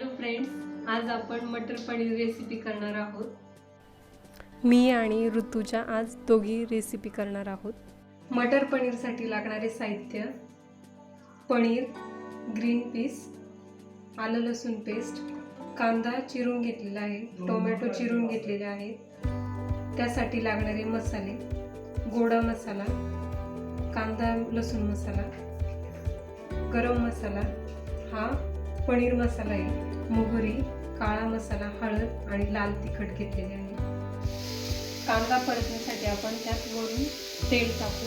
Hello friends, आज आपण मटर paneer recipe करणार आहोत. मी आणि ऋतुजा आज दोघी रेसिपी करणार आहोत. मटर पनीरसाठी लागणारे साहित्य: पनीर, ग्रीन पीस, आलं लसूण पेस्ट, कांदा चिरून घेतलेला आहे, टोमॅटो चिरून घेतलेले आहे. त्यासाठी लागणारे मसाले: गोडा मसाला, कांदा लसूण मसाला, गरम मसाला, हा पनीर मसाला आहे, मोहरी, काळा मसाला, हळद आणि लाल तिखट घेतलेले आहे. कांदा परतण्यासाठी आपण त्यात वरून तेल टाकू.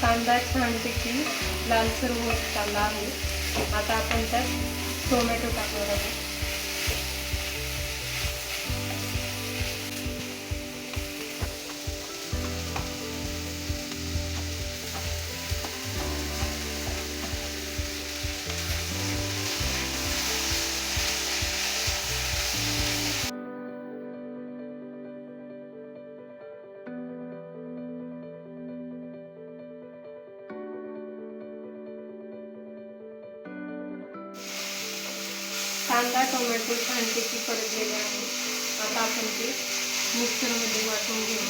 कांदा छानपैकी लालसर होत चालला आहे. आता आपण त्यात टोमॅटो टाकणार आहोत. कांदा टोमॅटो छानपैकी परतलेले आहे. आता आपण ते मिक्सरमध्ये वाटून घेऊ.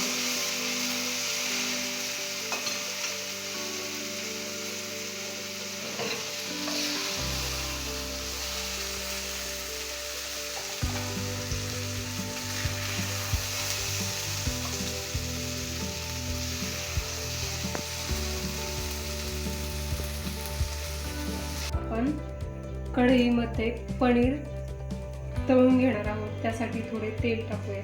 आपण कढईमध्ये पनीर तळून घेणार आहोत. त्यासाठी थोडे तेल टाकूया.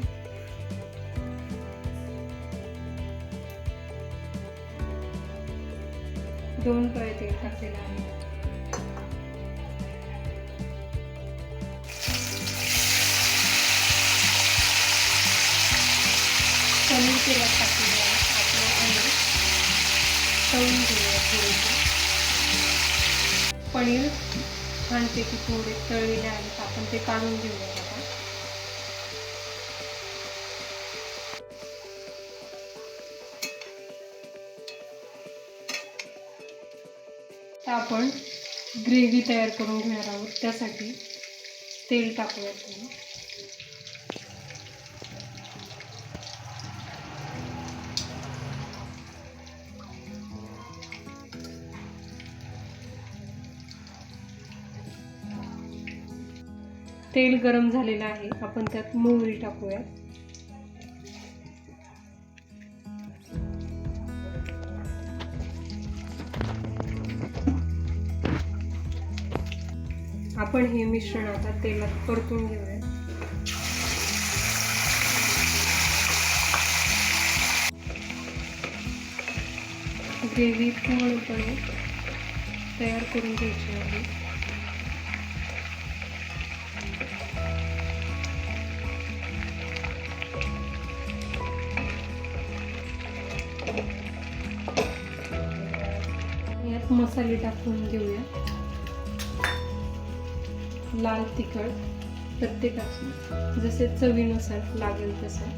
दोन पळे तेल टाकलेलं आहे. पनीर तेलात टाकलेलं आहे. आपलं पनीर तळून घेऊया. थोडेसे पनीर छानपैकी थोडे तळलेले आहेत. आपण ते काढून घेऊया. आता आपण ग्रेव्ही तयार करून घेणार आहोत. त्यासाठी तेल टाकूया. तेल गरम झालेलं आहे. आपण त्यात मोहरी टाकूया. आपण हे मिश्रण आता तेलात परतून घेऊया. ग्रेव्ही पूर्णपणे तयार करून घ्यायची आहे. यात मसाले टाकून घेऊया. लाल तिखट प्रत्येकाची जसे चवीनुसार लागेल तसं.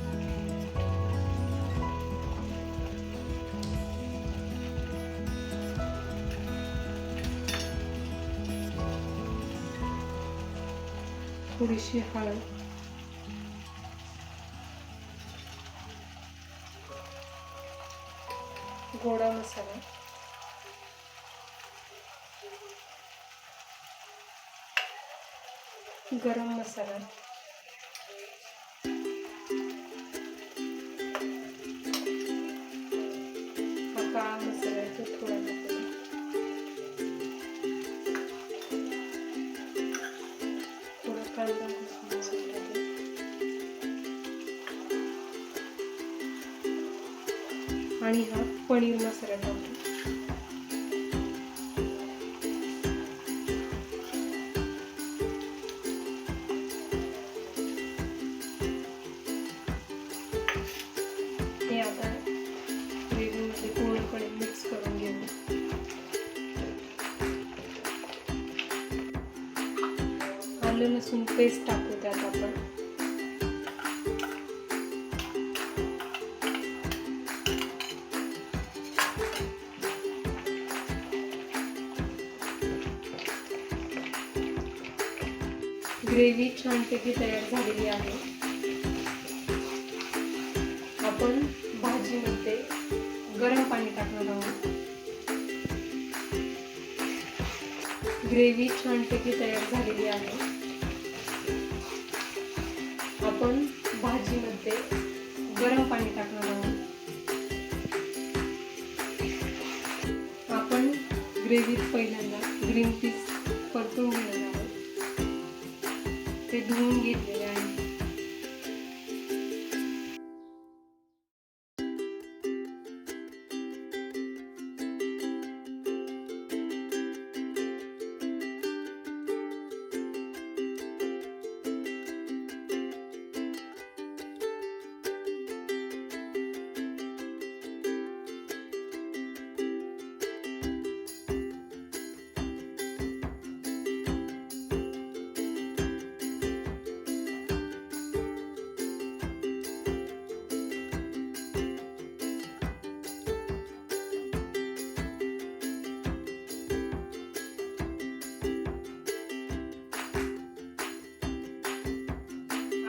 थोडीशी हळद, गोडा मसाला, गरम मसाला, हा काळा मसाला तो थोडा टाकूया. थोडा कांदा मसाला आणि हा पनीर मसाला टाकू. हे आता ग्रेव्हीमध्ये पूर्णपणे मिक्स करून घेऊ. आलं लसूण पेस्ट टाकू त्यात आपण. ग्रेव्ही छानपैकी तयार झालेली आहे. आपण भाजीमध्ये गरम पाणी टाकणार आहोत. ग्रेव्ही छानपैकी तयार झालेली आहे. आपण भाजीमध्ये गरम पाणी टाकणार आहोत. आपण ग्रेव्हीत पहिल्यांदा ग्रीन पीस परतून घेणार आहोत. ते धुवून घेतलेले आहे.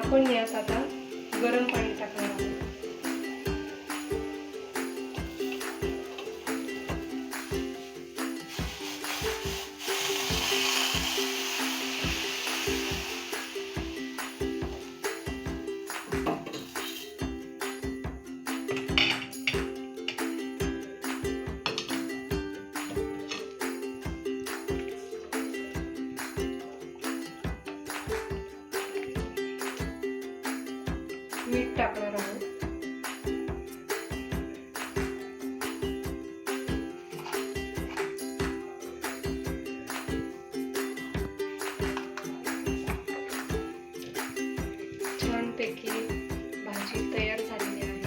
आपण यात आता गरम पाणी टाकणार आहोत. मीठ टाकणार आहोत. छानपैकी भाजी तयार झालेली आहे.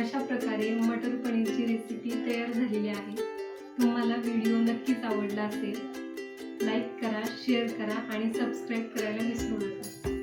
अशा प्रकारे मटर पनीरची रेसिपी तयार झालेली आहे. तुम्हाला व्हिडिओ नक्कीच आवडला असेल. लाईक करा, शेअर करा आणि सबस्क्राईब करायला विसरू नका.